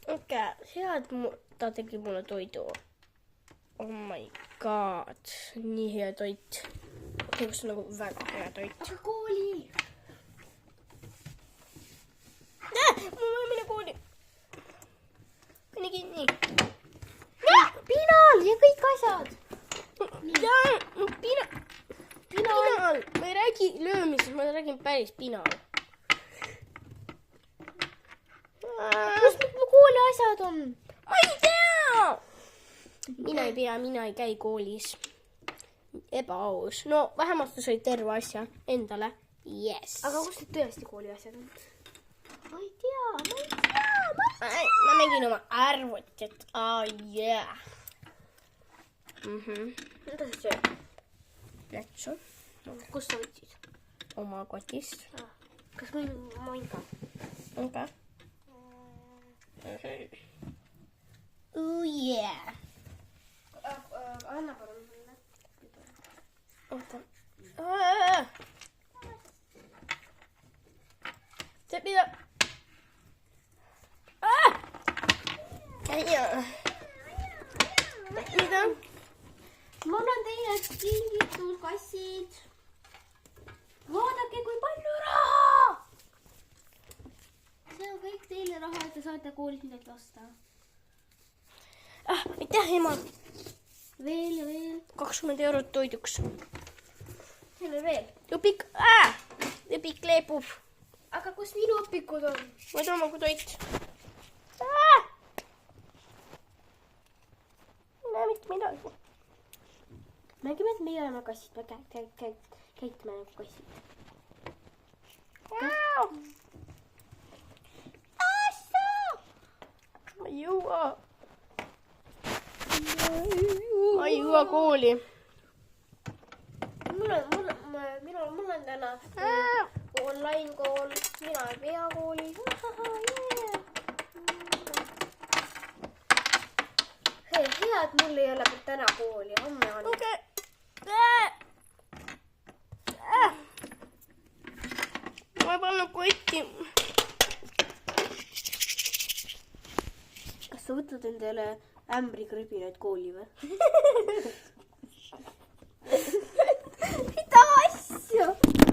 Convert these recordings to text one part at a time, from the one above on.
Okei, hea, et ta tegi mulle toidu. Oh my god, nii hea toit. Üks on nagu väga hea toit. Aga kooli! Mul võin minna kooli. Kõne kinni. Pinal ja kõik asjad. Pinal. Ma ei räägi löömisest, ma räägin päris pinal. Kus mu kooli asjad on? Ma ei tea. Mina ei käi koolis. Ebaaus. No vähemalt sa sõid terve asja endale. Yes. Aga kus need tõesti kooli asjad on? Ma ei tea. Ma mängin oma arvutit. Oh yeah. Mida sa sööd? Lätsu. Kus sa võtsid? Oma kotist. Kas ma võin ka? Okay. Oh yeah. Anna palun mulle. Oota. See mida? Mida? Mul on teile kingitud kassid. Vaadake, kui palju raha! See on kõik teile raha, et te saate koolis midagi osta. Aitäh, ema. Veel ja veel. 20 eurot toiduks. Siin on veel. Õpik leepub. Aga kus minu õpikud on? Ma ei tea, kui toit. Ei näe mitte midagi. Mängime, et meie oleme kassid. Me käitume nagu kassid. Ma ei jõua. Ma ei jõua kooli. Mul on täna online kool. Mina ei pea kooli. Hea, et mul ei ole täna kooli. Homme on. Okei. Ma ei pannud kotti. Kas sa võtad endale ämbrikrõbinaid kooli või? Mida asja?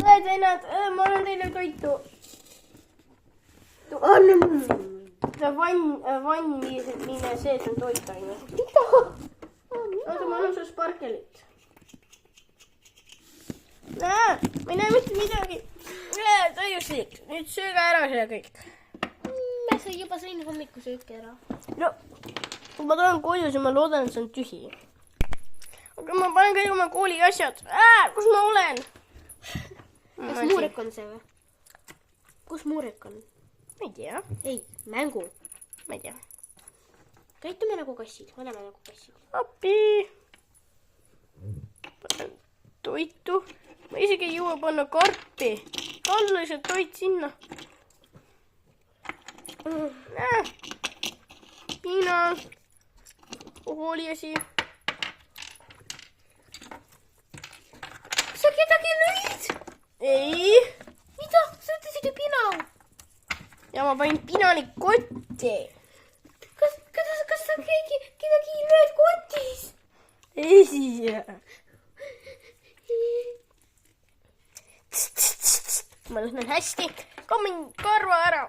Õed vennad, ma annan teile toitu. See vanni sees on toit ainult. Mida? Oota, ma annan sulle sparkelit. Ma ei näe mitte midagi. Täiuslik. Nüüd sööge ära see kõik. Ma juba sõin hommikusööki ära. No, kui ma tulen koju, siis ma loodan, et see on tühi. Aga ma panen kõik oma kooli asjad. Kus ma olen? Kas Muurek on see või? Kus Muurek on? Ma ei tea. Ei, mängu. Ma ei tea. Käitume nagu kassid. Oleme nagu kassid. Appi. Panen toitu. Ma isegi ei jõua panna karpi. Panna lihtsalt toit sinna. Piina. Kooliasi. Sa kedagi lõid? Ei. Mida? Sa ütlesid ju Pinal. Ja ma panin Pinani kotti. Kas sa kedagi lööd kotis? Ei. Ma lõhnan hästi. Kammin karva ära.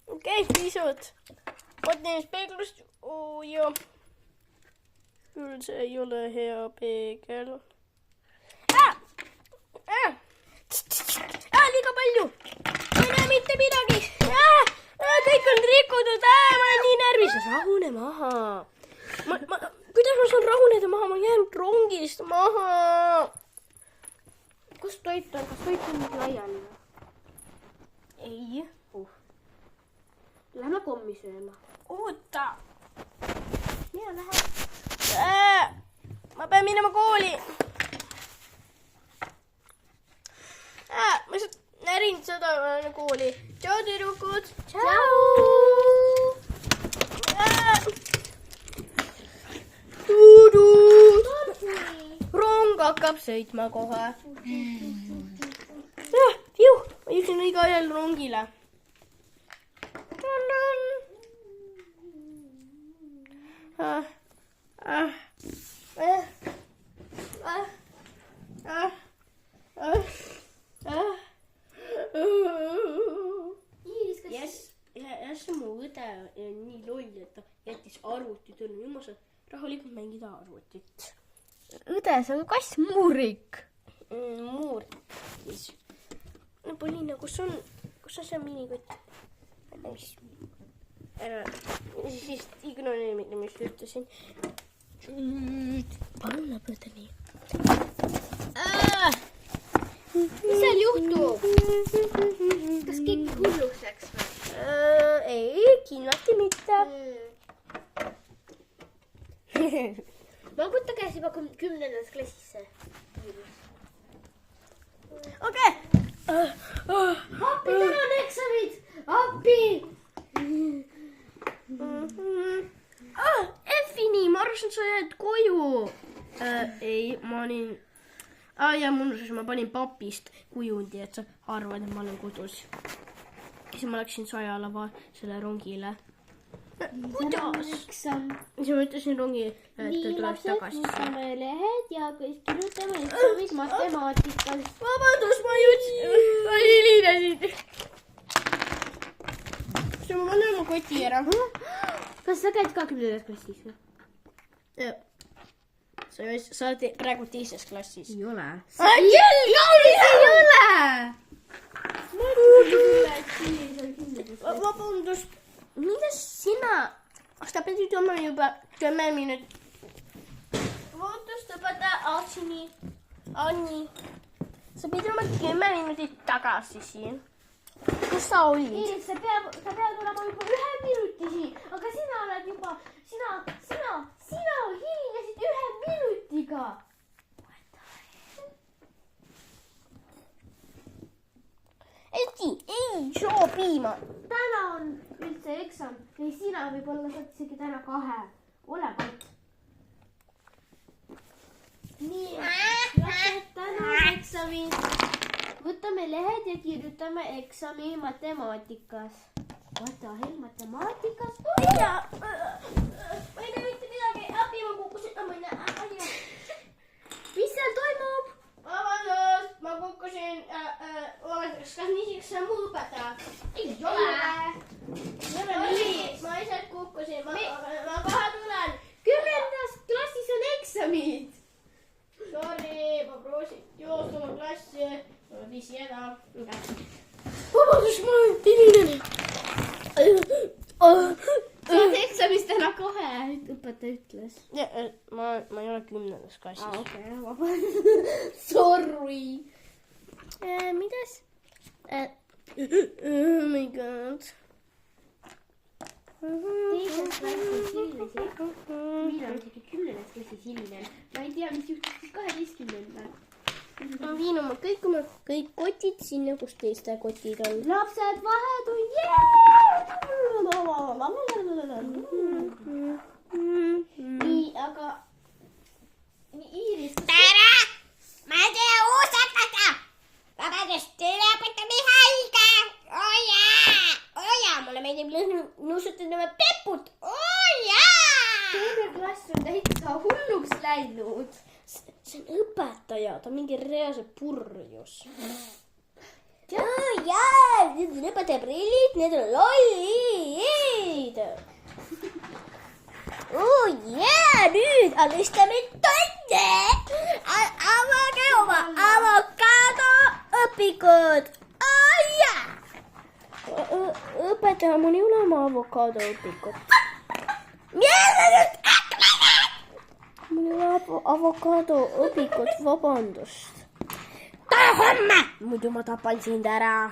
Okei, pisut. Mõtlen peeglust. Joo. Küll see ei ole hea peegel. Liiga palju. Ma ei näe mitte midagi. Kõik on rikutud. Ma olen nii närvis. Rahune maha. Kuidas ma saan rahuneda maha? Ma jään rongist maha. Kus toit on? Kas toit on nüüd laiali? Ei. Lähme kommi sööma. Oota. Mina lähen. Ma pean minema kooli. Ma lihtsalt närin seda kooli. Tšau, tüdrukud. Tšau. Rong hakkab sõitma kohe. jõudsin õige ajal rongile. Iiris, kas... Yes, mu õde on nii loll, et ta jättis arvuti tööle. Nüüd ma saan rahulikult mängida arvutit. Õde, see on kass Muurik. Muur. No Poliina, kus on see minikott? Ära, siis ignoreeri, mis ütlesin. Palun lõpeta nii. Mis seal juhtub? Kas keegi hulluks läks või? Ei, kindlasti mitte. Mangut ta käis juba 10. klassisse. Okei. Appi, täna on eksamid! Appi! F-ini, ma arvasin, sa jääd koju. Ei, ma olin... ja ma panin papist kujundi, et sa arvad, et ma olen kodus. Siis ma läksin Sajalava selle rongile. Kuidas? Eksam. Siis ma ütlesin rongi, et ta Nii, tuleb lapsed, tagasi. võtame lehed ja kõik kirjutame eksamid matemaatikas. Vabandust, ma hilinesin. Ma panen oma koti ära. Kas sa käid ka 10. klassis või? Sa oled praegu teises klassis. Ei ole. Jaulis ei ole! Vabandust! Vabandust, mida sina? Kas ta pidi tulema juba 10 minutit? Vabandust, õpetaja Anni. Sa pidi olema 10 minutit tagasi siin. Kus sa olid? Iiris, sa pead olema juba 1 minuti siin, aga sina oled juba, sina hilinesid 1 minutiga. Ei sobi. Täna on üldse eksam ja sina võib-olla saad isegi täna 2. Ole vait. Nii, lapsed, täna on eksamid. Võtame lehed ja kirjutame eksami matemaatikas. Võta hell matemaatikas. Ma ei tea mitte midagi. Abi, ma kukkusin. Mis seal toimub? Vabandust, ma kukkusin. Kas niisugust on mu õpetaja? Ei ole. Ma ise kukkusin. Ma kohe tulen. 10. klassis on eksamid. Sorry, ma proovisin joosta oma klassi. Ma viisin jäda. Vabandust, ma olen hilinenud. Sa oled eksamis täna 2, õpetaja ütles. Ma ei ole 10. klassis. Okei, vabandust. Sorry. Midas? Oh my god. Teises klassis hilinesid. Mina olen isegi 10. klassis hilinen. Ma ei tea, mis juhtus siis 12. Ma viin oma kõik kotid sinna, kus teiste kotid on. Lapsed, vahetund. Nii, aga... Iiris... Tere! Ma ei tea uusakata! Vabandust, üleõpetaja Mihhailga! Jaa! Mulle meeldib nuusutada oma peput! Jaa! Teine klass on täitsa hulluks läinud. See on õpetaja, ta on mingi reaalselt purjus. Jaa! Need on õpetaja prillid, need on lollid! Nüüd alustame tunde! Avage oma avokadoõpikud! Õpetaja, mul ei ole oma avokadoõpikut. Mul ei ole avokadoõpikut, vabandust. Tule homme! Muidu ma tapan sind ära.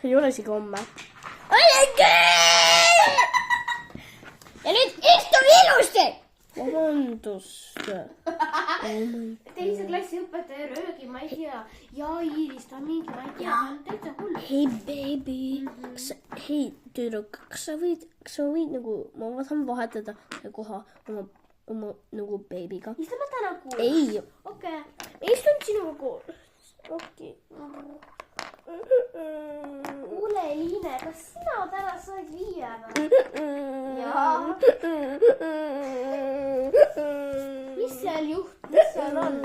Ei ole isegi homme. Ole küll! Ja nüüd istu ilusti! Vabandust. Teise klassi õpetaja röögi, ma ei tea. Ja Iiris, ta mingi, ma ei tea, ta on täitsa hull. Hei, baby. Hei, tüdruk, kas sa võid nagu, ma saan vahetada koha oma nagu beebiga. Istume täna koos? Ei. Okei. Istun sinuga koos. Okei. liiaga. Jaa. Mis seal juht? Mis seal on?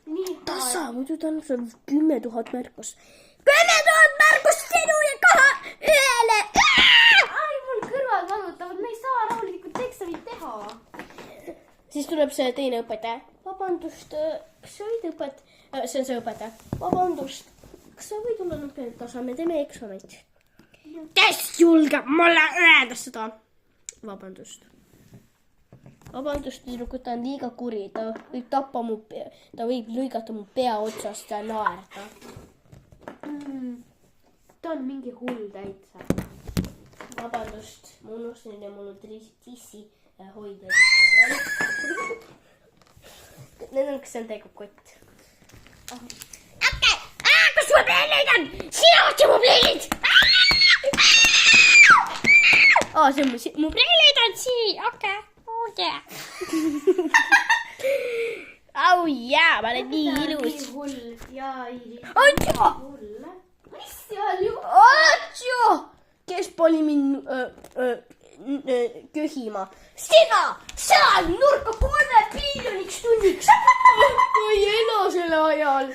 Nii tasa, muidu ta annab sulle 10 000 märkust. 10 000 märkust sinu ja kaha ühele. Ai, mul kõrvad valutavad, me ei saa rahulikult eksamit teha. Siis tuleb see teine õpetaja. Vabandust, kas sa võid see on see õpetaja. Vabandust, kas sa võid olla nüüd tasa, me teeme eksamit. Kes julgeb mulle öelda seda? Vabandust. Vabandust, tüdrukut, ta on liiga kuri, ta võib tappa mu pea, ta võib lõigata mu pea otsast ja naerda. Ta on mingi hull täitsa. Vabandust, ma unustasin ja mul on tissi hoidja. Need on, kas see on tegelikult kott? Okei, kus mu prillid on? Sina otsi mu prillid! See on mu prillid on siin, okei. Au jaa, ma olen nii ilus. Nii hull. Jaa, Iiris. Atjo! Mis seal ju? Atjo! Kes pani mind köhima? Sina! Sa on nurka 3 biljoniks tunniks. Ma ei ela selle ajal.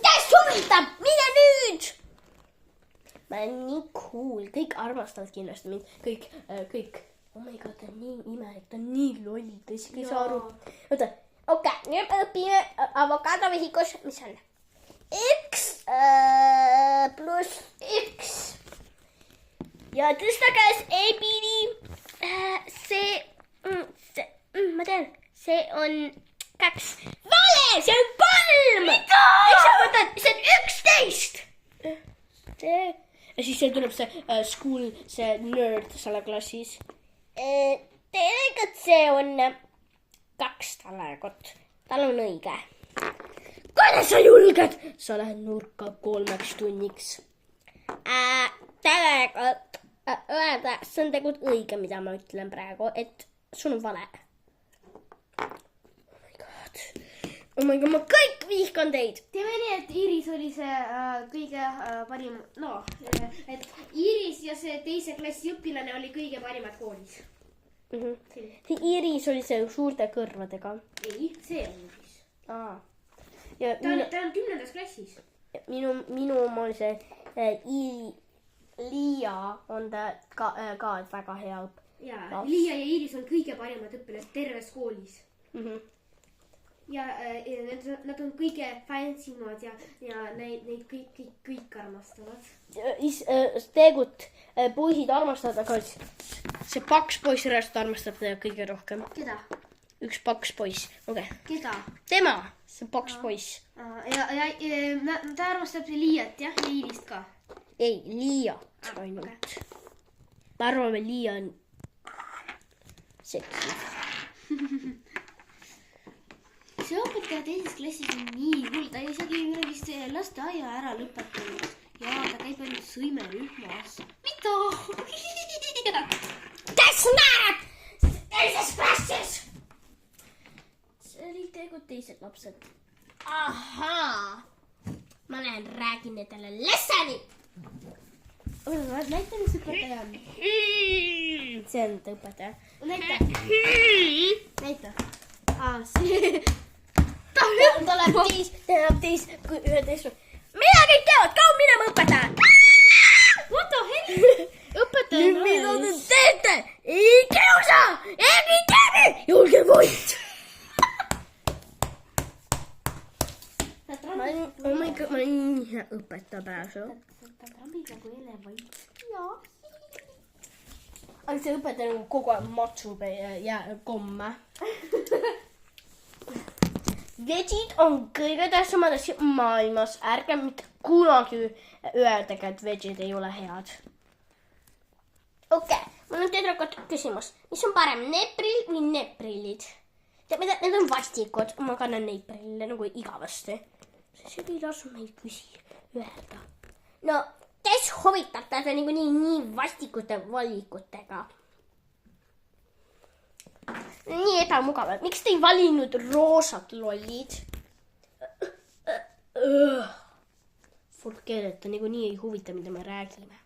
Kes huvitab? Mine nüüd! Ma olen nii cool. Kõik armastavad kindlasti mind. Kõik. Oh my god, ta on nii imelik, ta on nii loll, ta isegi ei saa aru. Oota, okei, nüüd me õpime avokaadovihikos, mis on? X pluss X. Ja tõsta käes E-piiri. Ma tean, see on 2. Vale, see on 3. Mida? See on 11. Ja siis see tuleb see school, see nerd selle klassis. Tegelikult see on 2 talekot. Tal on õige. Kuidas sa julged? Sa lähed nurka 3 tunniks. Tegelikult öelda, see on tegelikult õige, mida ma ütlen praegu, et sul on vale. Oh my god, ma kõik vihkan teid. Teeme nii, et Iiris oli see kõige parim, et Iiris ja see teise klassi õpilane oli kõige parimad koolis. See Iiris oli see suurte kõrvadega. Ei, see on Iiris. Ja ta on 10. klassis. minu oma oli see Liia on ta ka väga hea Jaa, Liia ja Iiris on kõige parimad õpilased terves koolis. Ja nad on kõige fansimad ja neid kõik armastavad. Tegelikult poisid armastavad, aga see paks poiss reaalselt armastab teda kõige rohkem. Keda? Üks paks poiss. Okay. Keda? Tema, see paks poiss. Ja ta armastab Liiat, jah? Ja Iirist ka? Ei, Liiat ainult. Me arvame, Liia on seksi. See õpetaja teises klassis on nii hull, ta isegi vist lasteaia ära lõpetanud. Ja ta käib ainult sõimerühmas. Mida? Kes näeb? Teises klassis! See oli tegelikult teised lapsed. Ahaa! Ma lähen räägin nendele lessoni! Näita, mis õpetaja on. See on õpetaja. Näita. See... Ta läheb teis, 11. Mida kõik teevad? Kaua minema õpetaja? What the hell? Õpetaja on mida te teete? Ei kiusa! Ei teeme! Julge võit! Ma olen nii hea õpetaja pääsu. Ta trambib nagu elevant. Jaa. Aga see õpetaja nagu kogu aeg matsub ja komme. Vegid on kõige tähtsamad asjad maailmas. Ärge mitte kunagi öeldage, et vegid ei ole head. Okei, mul on tüdrukut küsimus. Mis on parem, need prill või need prillid? Need on vastikud. Ma kannan neid prille nagu igavasti. See ei lasu meil öelda. No, kes huvitab täna nii vastikute valikutega? Nii ebamugavad. Miks te ei valinud roosad lollid? Forget, et ta nii ei huvita, mida me räägime.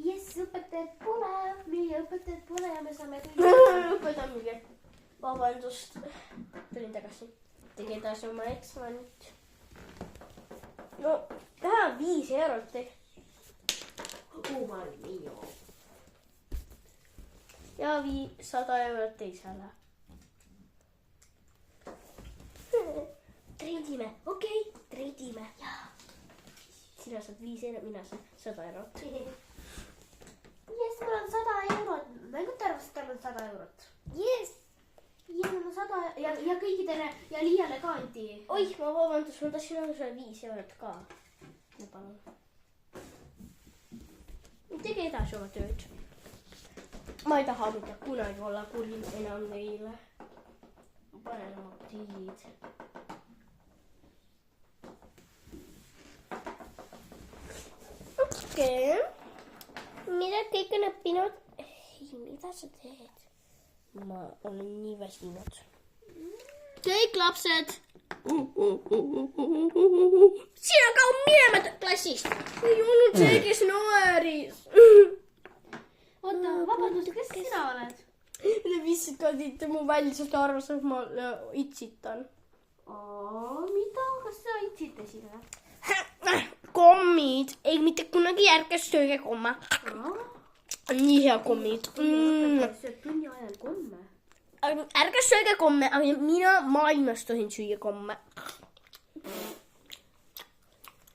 Yes. õpetajat pole, meie õpetajat pole ja me saame õpetamine. Vabandust. Tulin tagasi. Tegi edasi oma eksamit. No, täna 5 eurot tegi. Omal minu. Ja 100 eurot teisele. Treidime, okei, treidime. Sina saad 5 eurot, mina saan 100 eurot. Yes, mul on 100 eurot. Mängud arvasid, tal on 100 eurot. Yes! Ja mul on 100 ja kõikidele ja Liiale ka anti. Oih, ma vabandust, ma tahtsin anda sulle 5 eurot ka. Ja palun. Tege edasi oma tööd. Ma ei taha mitte kunagi olla kuri enam neile. Ma panen oma prillid. Okei. Mida kõik on õppinud? Ei, mida sa teed? Ma olen nii väsinud. Kõik lapsed. Sina ka minema klassist. Ei olnud see, kes naeris. Oota, vabandust, kes sina oled? Te viskasite mu välja, sest ta arvas, et ma itsitan. Mida? Kas sa itsitasid või? Kommid. Ei mitte kunagi ärge sööge komme. Nii hea kommid. Sööd tunni ajal komme. Ärge sööge komme, aga mina maailmas tohin süüa komme.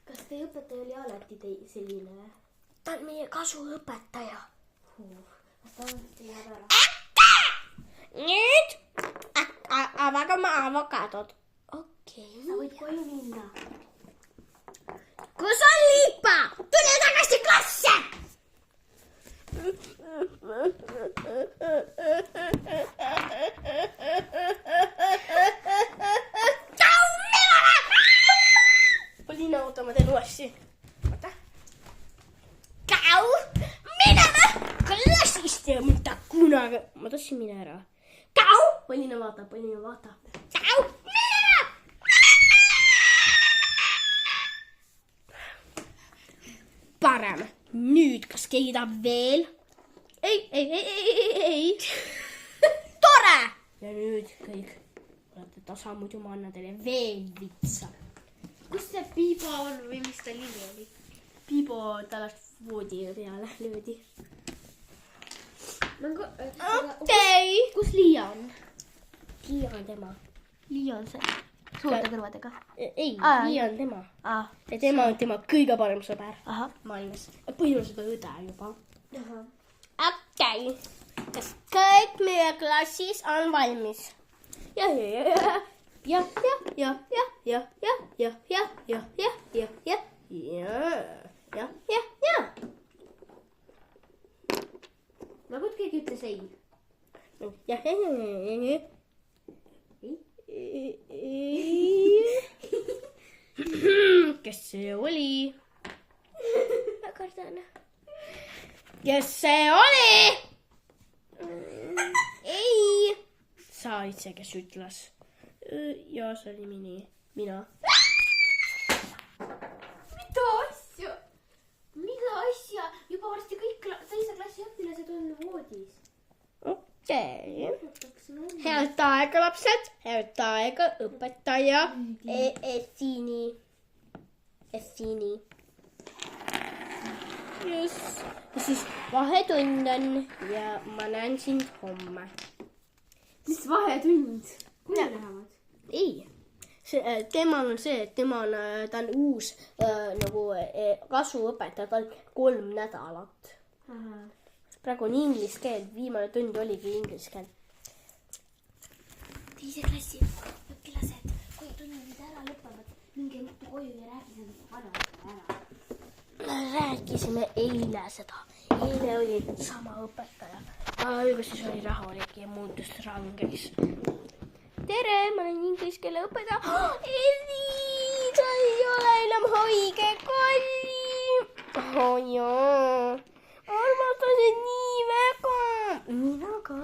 Kas teie õpetaja oli alati selline? Ta on meie kasuõpetaja. Kas ta on jääb ära? Nüüd avage oma avokadod. Okei. Sa võid koju minna. Kus on Liipa? Tule tagasi klasse! Kau minema! Poliina, oota, ma teen uuesti. Oota. Kau minema! Klassist ja mitte kunagi. Ma tahtsin minna ära. Kau! Poliina, vaata. Kau minema! Parem. Nüüd, kas keegi tahab veel? Ei. Tore! Ja nüüd kõik olete tasa, muidu ma annan teile veel vitsa. Kus see Piibo on või mis ta nimi oli? Piibo talast voodi peale löödi. Okei. Kus Liia on? Liia on tema. Liia on see suurte kõrvadega. Ei, Liia on tema. Ah. Ja tema on tema kõige parem sõber Ahah. maailmas. Põhimõtteliselt on õde juba. Okei. Kas kõik meie klassis on valmis? Ja. Nagu keegi ütles ei. Kes see oli? Ma kardan. Kes see oli? Ei. Sa olid see, kes ütles. Ja see oli mina. Mida asja? Juba varsti kõik teise klassi õpilased on voodis. Okei. Head aega, lapsed. Head aega, õpetaja. Essini. Just. Ja siis vahetund on ja ma näen sind homme. Mis vahetund? Kuhu lähevad? Ei. Temal on see, et ta on uus kasuõpetaja, ta on 3 nädalat. Praegu on inglise keel, viimane tund oligi inglise keel. Teise klassi õpilased, kui tunnid ära lõpevad, minge juttu koju ja rääkige vanadega ära. Rääkisime eile seda. Eile oli sama õpetaja. Alguses oli rahulik ja muutus rangeks. Tere, ma olen inglise keele õpetaja. Eli, sa ei ole enam haige, Kalli. Oh jaa. Armastasin nii väga. Mina ka.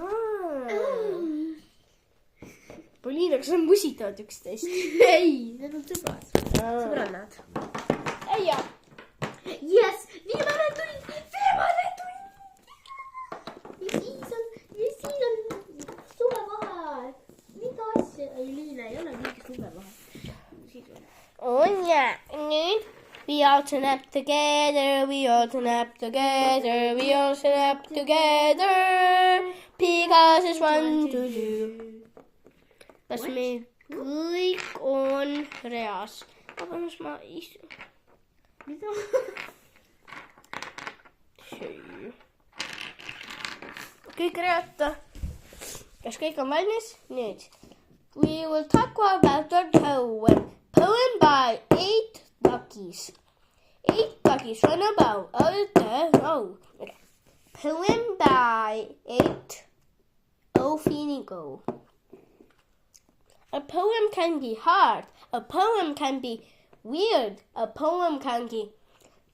Poliina, kas sa musitavad üksteist? Ei, need on sõbrad. Sõbrannad. Ei jah. Yes, viimane tund. We all snap together, we all snap together, we all snap together. Because it's fun to do. Kas meil kõik on reas? Vabandust, ma istun. Mida? Kõik reata. Kas kõik on valmis? Nüüd. We will talk about our poem. Poem by 8 duckies. 8 duckies run about. Okay. Poem by 8 Ophinego. A poem can be hard. A poem can be weird. A poem can be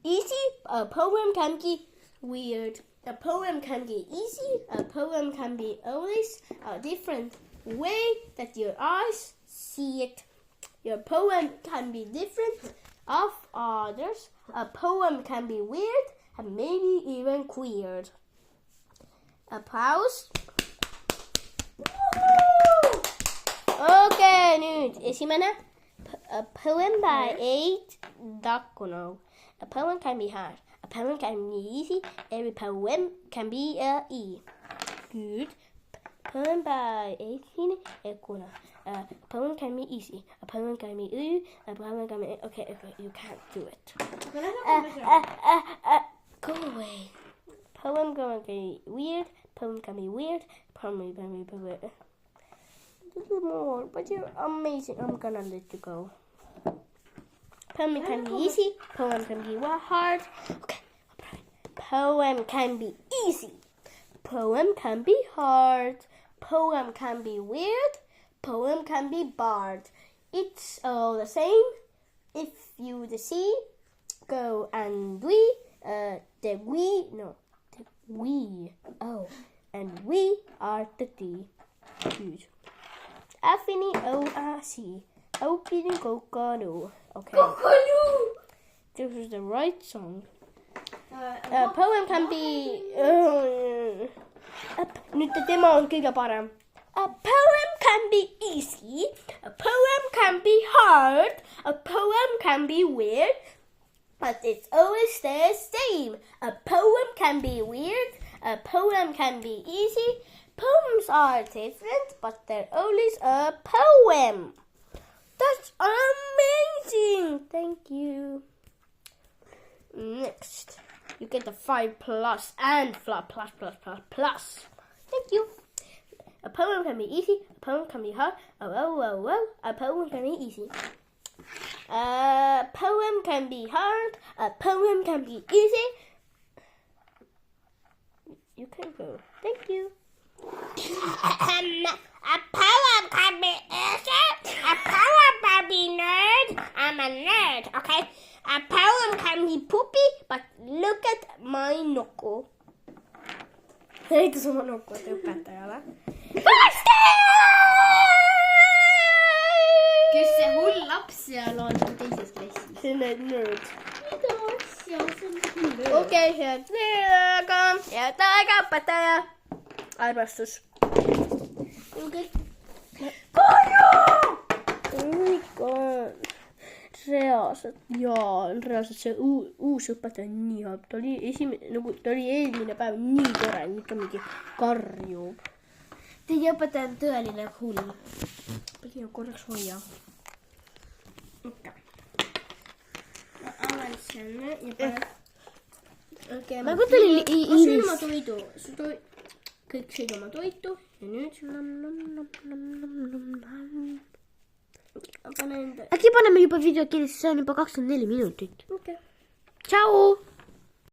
easy. A poem can be weird. A poem can be easy. A poem can be always a different way that your eyes see it. Your poem can be different of others. A poem can be weird and maybe even queer. Applause. Okay, nüüd esimene. A poem by 8 Dakuno. A poem can be hard. A poem can be easy. Every poem can be a E. Good. Poem by 18 Ekuna. A poem can be easy. A poem can be a poem can be... Okay, you can't do it. Go away. Poem can be weird. Poem can be weird. Poem can be weird. A little more, but you're amazing. I'm gonna let you go. Poem can be easy. Poem can be hard. Okay. Poem can be easy. Poem can be hard. Poem can be weird. Poem can be barred. It's all the same. If you the see, go and we, and we are the D. Good. Afini O-A-C. Opening Kokonu. Okay. This is the right song. A poem can be... Nüüd tema on kõige parem. A poem can be easy. A poem can be hard. A poem can be weird. But it's always the same. A poem can be weird. A poem can be easy. Poems are different, but they're always a poem. That's amazing. Thank you. Next, you get the 5+ and plus. Thank you. A poem can be easy. A poem can be hard. A poem can be easy. A poem can be hard. A poem can be easy. You can go. Thank you. A poem can be easy. A poem can be nerd. I'm a nerd, okay? A poem can be poopy, but look at my knuckle. Näitas oma nokkuvat õpetajale. Kes see hull laps seal on teises klassis? See on need nerd. Mida asja? See on hull nerd. Okei, head aega, õpetaja. Armastus. Reaalselt see uus õpetaja on nii halb. Ta oli eelmine päev nii tore, nüüd ta mingi karjub. Teie õpetaja on tõeline hull. Pidi korraks hoia. Ma avan selle ja panen... Ma võtan ma sõin oma toidu. Kõik sõid oma toitu ja nüüd... Äkki paneme juba video kirja, see on juba 24 minutit. Okay. Tšau!